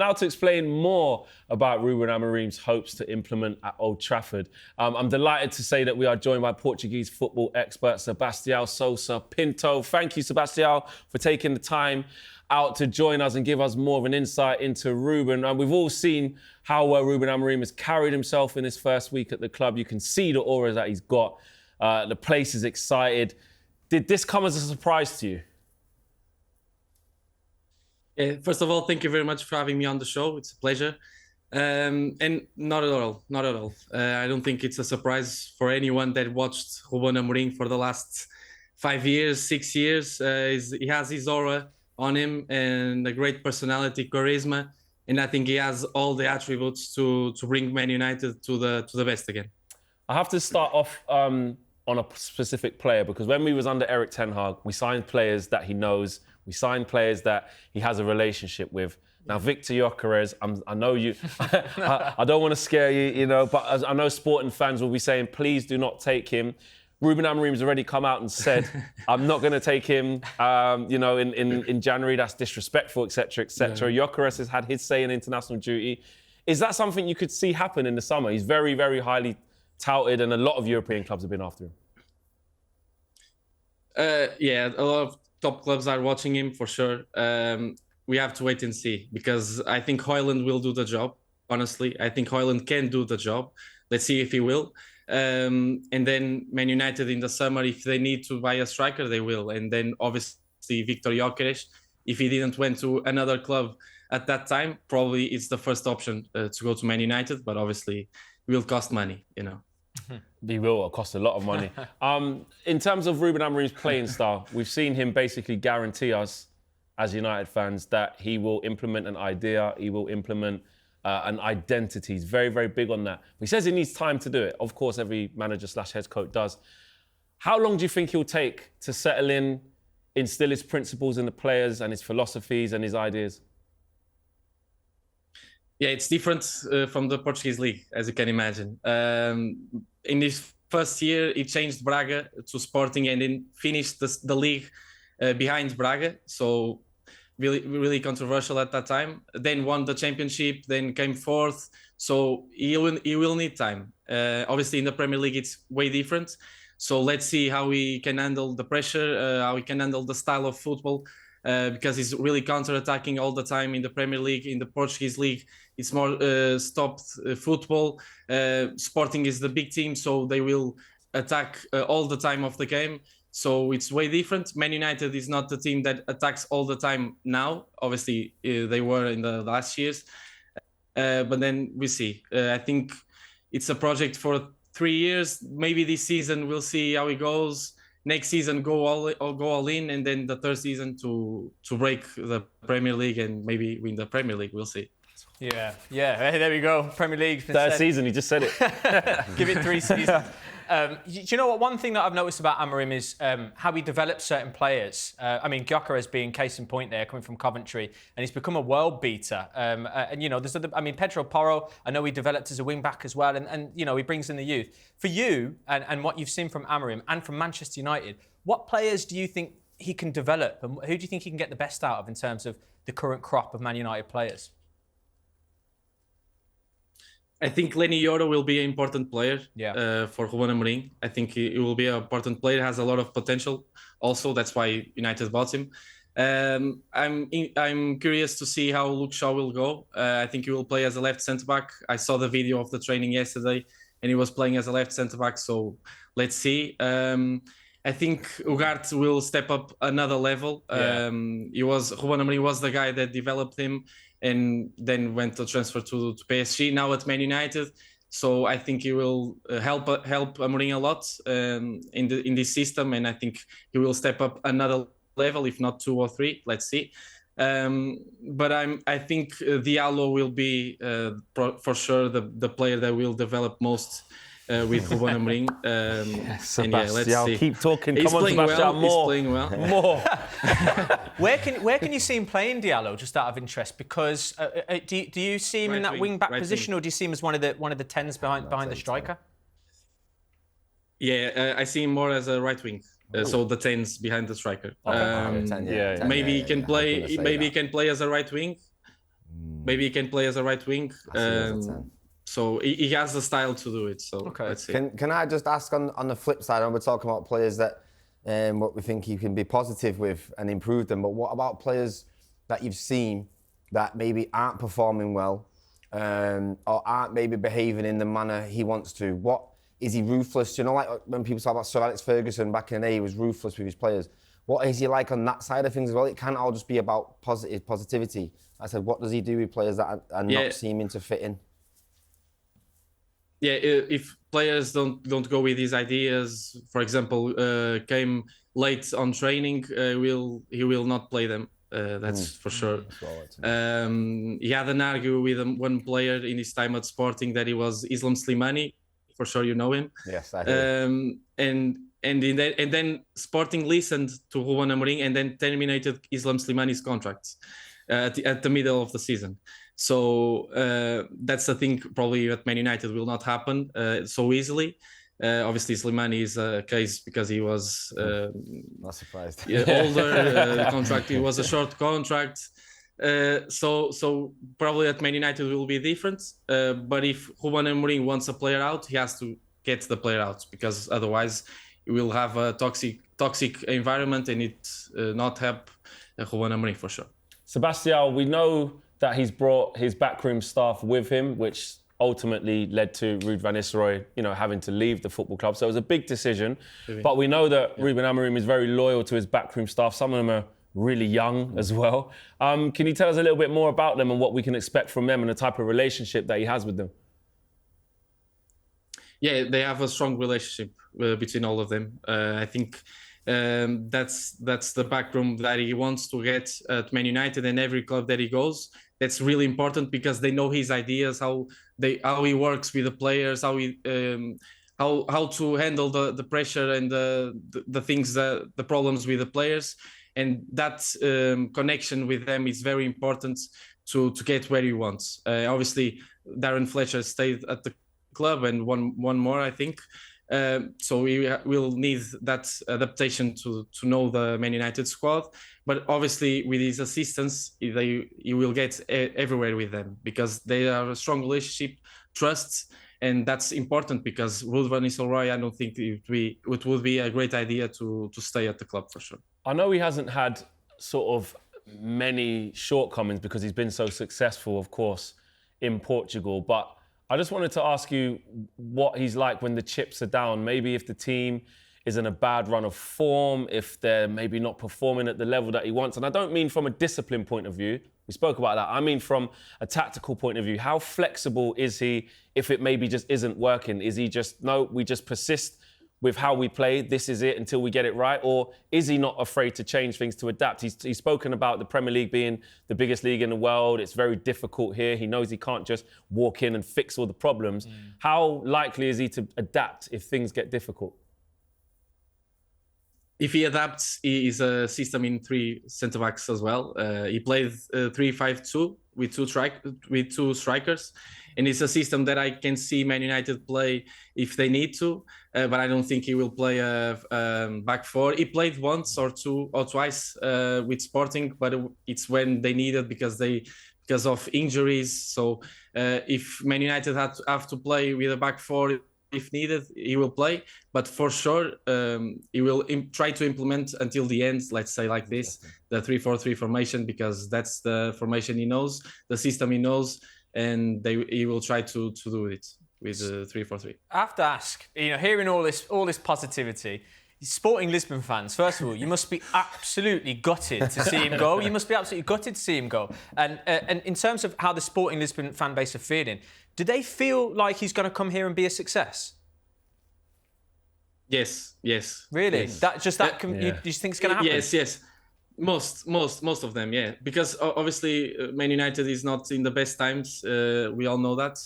now to explain more about Ruben Amorim's hopes to implement at Old Trafford. I'm delighted to say that we are joined by Portuguese football expert Sebastiao Sousa Pinto. Thank you, Sebastiao, for taking the time out to join us and give us more of an insight into Ruben. And we've all seen how well Ruben Amorim has carried himself in his first week at the club. You can see the aura that he's got. The place is excited. Did this come as a surprise to you? Yeah, first of all, thank you very much for having me on the show. It's a pleasure. And not at all. I don't think it's a surprise for anyone that watched Ruben Amorim for the last 5 years, 6 years. He has his aura on him and a great personality, charisma. And I think he has all the attributes to bring Man United to the best again. I have to start off on a specific player, because when we was under Erik ten Hag, we signed players that he knows. We signed players that he has a relationship with. Now, Viktor Gyokeres, I know you, I don't want to scare you, but I know sporting fans will be saying, please do not take him. Ruben Amorim's already come out and said, I'm not going to take him, in January. That's disrespectful, etc., etc. Yeah. Gyokeres has had his say in international duty. Is that something you could see happen in the summer? He's very, very highly touted, and a lot of European clubs have been after him. Yeah, a lot of top clubs are watching him for sure. We have to wait and see, because I think Højlund will do the job. Honestly, I think Højlund can do the job. Let's see if he will. And then Man United in the summer, if they need to buy a striker, they will. And then obviously Viktor Gyokeres, if he didn't went to another club at that time, probably it's the first option to go to Man United. But obviously, it will cost money, He will. It'll cost a lot of money. In terms of Ruben Amorim's playing style, we've seen him basically guarantee us, as United fans, that he will implement an idea, he will implement an identity. He's very, very big on that. He says he needs time to do it. Of course, every manager/head coach does. How long do you think he'll take to settle in, instill his principles in the players and his philosophies and his ideas? Yeah, it's different from the Portuguese league, as you can imagine. In his first year, he changed Braga to Sporting and then finished the league behind Braga. So really, really controversial at that time. Then won the championship, then came fourth. So he will need time. Obviously, in the Premier League, it's way different. So let's see how he can handle the pressure, how he can handle the style of football. Because he's really counter-attacking all the time in the Premier League. In the Portuguese league, it's more stopped football. Sporting is the big team, so they will attack all the time of the game. So it's way different. Man United is not the team that attacks all the time now. Obviously, they were in the last years. But then we see. I think it's a project for 3 years. Maybe this season we'll see how it goes. Next season, go all in, and then the third season to break the Premier League and maybe win the Premier League. We'll see. Yeah. Hey, there we go. Premier League. Third season, you just said it. Give it 3 seasons. Do you know what? One thing that I've noticed about Amorim is how he develops certain players. Gyokeres being case in point there, coming from Coventry, and he's become a world beater. There's Pedro Porro, I know he developed as a wing back as well, and he brings in the youth. For you, and what you've seen from Amorim and from Manchester United, what players do you think he can develop, and who do you think he can get the best out of in terms of the current crop of Man United players? I think Lenny Yoro will be an important player for Ruben Amorim. I think he will be an important player, has a lot of potential. Also, that's why United bought him. I'm curious to see how Luke Shaw will go. I think he will play as a left centre-back. I saw the video of the training yesterday, and he was playing as a left centre-back, so let's see. I think Ugarte will step up another level. Ruben Amorim was the guy that developed him, and then went to transfer to PSG, now at Man United. So I think he will help Amorim a lot in this system, and I think he will step up another level, if not 2 or 3. Let's see. But I think Diallo will be for sure the player that will develop most with Ruben Amorim. Let's see. Keep talking. He's playing well. More. He's playing well. More. Where can you see him playing, Diallo? Just out of interest, because do you see him in that wing back position, or do you see him as one of the tens behind the striker? Yeah, I see him more as a right wing. So the 10's behind the striker. Maybe he can play. Maybe he can play as a right wing. Maybe he can play as a right wing. I see as a 10. So he has the style to do it. So let's see. Can I just ask on the flip side, and we're talking about players that what we think he can be positive with and improve them, but what about players that you've seen that maybe aren't performing well or aren't maybe behaving in the manner he wants to? What is he ruthless? You know, like when people talk about Sir Alex Ferguson back in the day, he was ruthless with his players. What is he like on that side of things as well? It can't all just be about positivity. I said, what does he do with players that are not seeming to fit in? Yeah, if players don't go with his ideas, for example, came late on training, he will not play them. That's for sure. He had an argue with one player in his time at Sporting that he was Islam Slimani. For sure, you know him. Yes, I do. And then Sporting listened to Ruben Amorim and then terminated Islam Slimani's contract at the middle of the season. So that's the thing probably at Man United will not happen so easily. Obviously, Slimani is a case because he was not surprised. older. Contract. It was a short contract. So probably at Man United will be different. But if Ruben Amorim wants a player out, he has to get the player out because otherwise we will have a toxic environment and it not help Ruben Amorim for sure. Sebastiao, we know that he's brought his backroom staff with him, which ultimately led to Ruud van Nistelrooy, having to leave the football club. So it was a big decision. But we know that Ruben Amorim is very loyal to his backroom staff. Some of them are really young as well. Can you tell us a little bit more about them and what we can expect from them and the type of relationship that he has with them? Yeah, they have a strong relationship between all of them. I think that's the backroom that he wants to get at Man United and every club that he goes. That's really important because they know his ideas, how he works with the players, how to handle the pressure and the things the problems with the players, and that connection with them is very important to get where he wants. Obviously, Darren Fletcher stayed at the club and one more, I think. So we will need that adaptation to know the Man United squad. But obviously, with his assistants, he will get everywhere with them because they are a strong relationship, trust, and that's important because Ruud van Nistelrooy, I don't think it would be a great idea to stay at the club for sure. I know he hasn't had sort of many shortcomings because he's been so successful, of course, in Portugal, but I just wanted to ask you what he's like when the chips are down. Maybe if the team is in a bad run of form, if they're maybe not performing at the level that he wants. And I don't mean from a discipline point of view. We spoke about that. I mean from a tactical point of view. How flexible is he if it maybe just isn't working? Is he just, no, we just persist with how we play, this is it until we get it right? Or is he not afraid to change things, to adapt? He's spoken about the Premier League being the biggest league in the world. It's very difficult here. He knows he can't just walk in and fix all the problems. How likely is he to adapt if things get difficult? If he adapts, he is a system in 3 centre-backs as well. He played 3-5-2 with two strikers. And it's a system that I can see Man United play if they need to, but I don't think he will play a back four. He played once or twice with Sporting, but it's when they needed because of injuries. So if Man United have to play with a back four, if needed, he will play. But for sure, he will try to implement until the end, let's say like this, the 3-4-3 formation, because that's the formation he knows, the system he knows, and he will try to do it with 3-4-3. I have to ask, hearing all this positivity, Sporting Lisbon fans, first of all, you must be absolutely gutted to see him go. You must be absolutely gutted to see him go. And in terms of how the Sporting Lisbon fan base are feeling, do they feel like he's going to come here and be a success? Yes. Really? Yes. You just think it's going to happen? Yes. Most of them, yeah. Because obviously Man United is not in the best times. We all know that.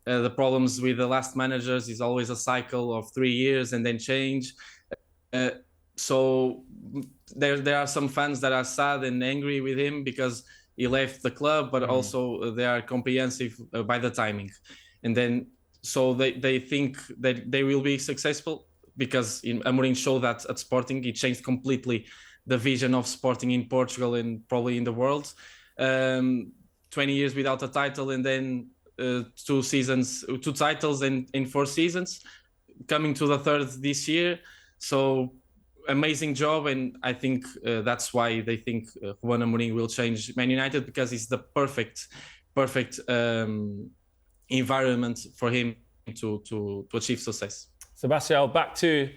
The problems with the last managers is always a cycle of 3 years and then change. So there are some fans that are sad and angry with him because he left the club, but also they are comprehensive by the timing. And then so they think that they will be successful because Amorim showed that at Sporting. He changed completely the vision of Sporting in Portugal and probably in the world. 20 years without a title, and then 2 titles in 4 seasons, coming to the 3rd this year. So amazing job, and I think that's why they think Ruben Amorim will change Man United, because it's the perfect environment for him to achieve success. Sebastiao, back to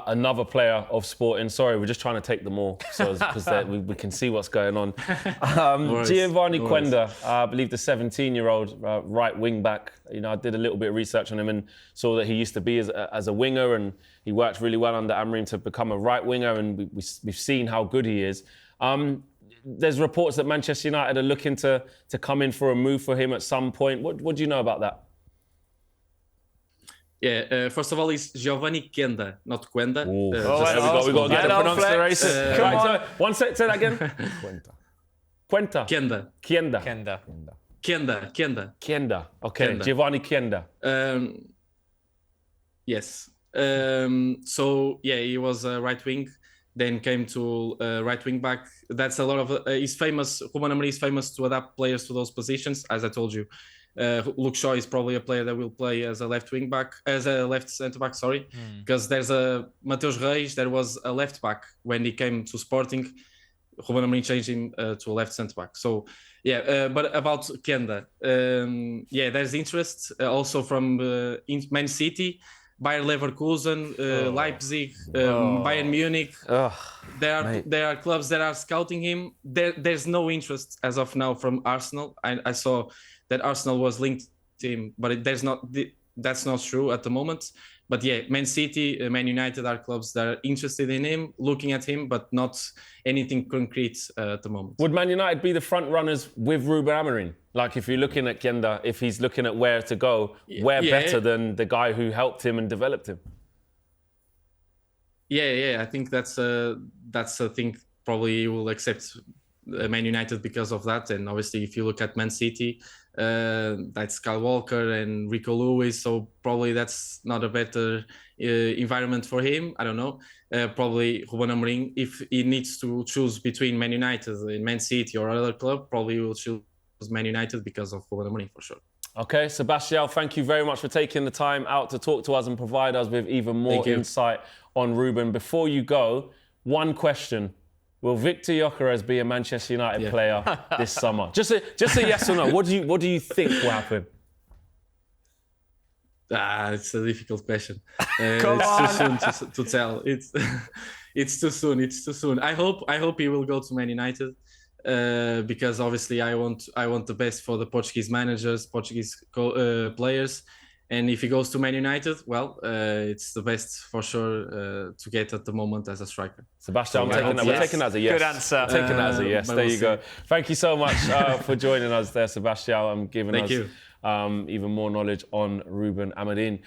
another player of Sporting. Sorry, we're just trying to take them all because we can see what's going on. Geovany Quenda, I believe the 17-year-old right wing back. You know, I did a little bit of research on him and saw that he used to be as a winger, and he worked really well under Amorim to become a right winger, and we've seen how good he is. There's reports that Manchester United are looking to come in for a move for him at some point. What do you know about that? Yeah, first of all, it's Geovany Quenda, not Quenda. We've got to get the pronunciation. Come on. So, one sec, say that again. Quenda. Quenda. Okay, Quenda. Geovany Quenda. Yes. So, yeah, he was a right wing, then came to right wing back. That's a lot of... he's famous, Ruben Amorim is famous to adapt players to those positions, as I told you. Luke Shaw is probably a player that will play as a left wing back, as a left centre back, because there's a Mateus Reis, there was a left back when he came to Sporting. Ruben Amorim changed him to a left centre back. So, yeah, but about Quenda, yeah, there's interest also from Man City, Bayer Leverkusen, Leipzig, Bayern Munich. There are clubs that are scouting him. There's no interest as of now from Arsenal. I saw that Arsenal was linked to him, but that's not true at the moment. But yeah, Man City, Man United are clubs that are interested in him, looking at him, but not anything concrete at the moment. Would Man United be the front runners with Ruben Amorim? Like, if you're looking at Quenda, if he's looking at where to go, where better than the guy who helped him and developed him? Yeah, I think that's a thing. Probably you will accept Man United because of that. And obviously, if you look at Man City, that's Kyle Walker and Rico Lewis. So probably that's not a better environment for him. I don't know. Probably Ruben Amorim, if he needs to choose between Man United and Man City or other club, probably he will choose Man United because of Ruben Amorim for sure. Okay, Sebastiao, thank you very much for taking the time out to talk to us and provide us with even more insight on Ruben. Before you go, one question. Will Viktor Gyokeres be a Manchester United player this summer? Just a yes or no. What do you think will happen? It's a difficult question. Come on. Too soon to tell. It's too soon. It's too soon. I hope he will go to Man United because obviously I want the best for the Portuguese managers, Portuguese players. And if he goes to Man United, well, it's the best for sure to get at the moment as a striker. Sebastiao, we're taking that as a yes. Good answer. Taking that as a yes. There you go. Thank you so much for joining us there, Sebastiao, and giving us even more knowledge on Ruben Amorim.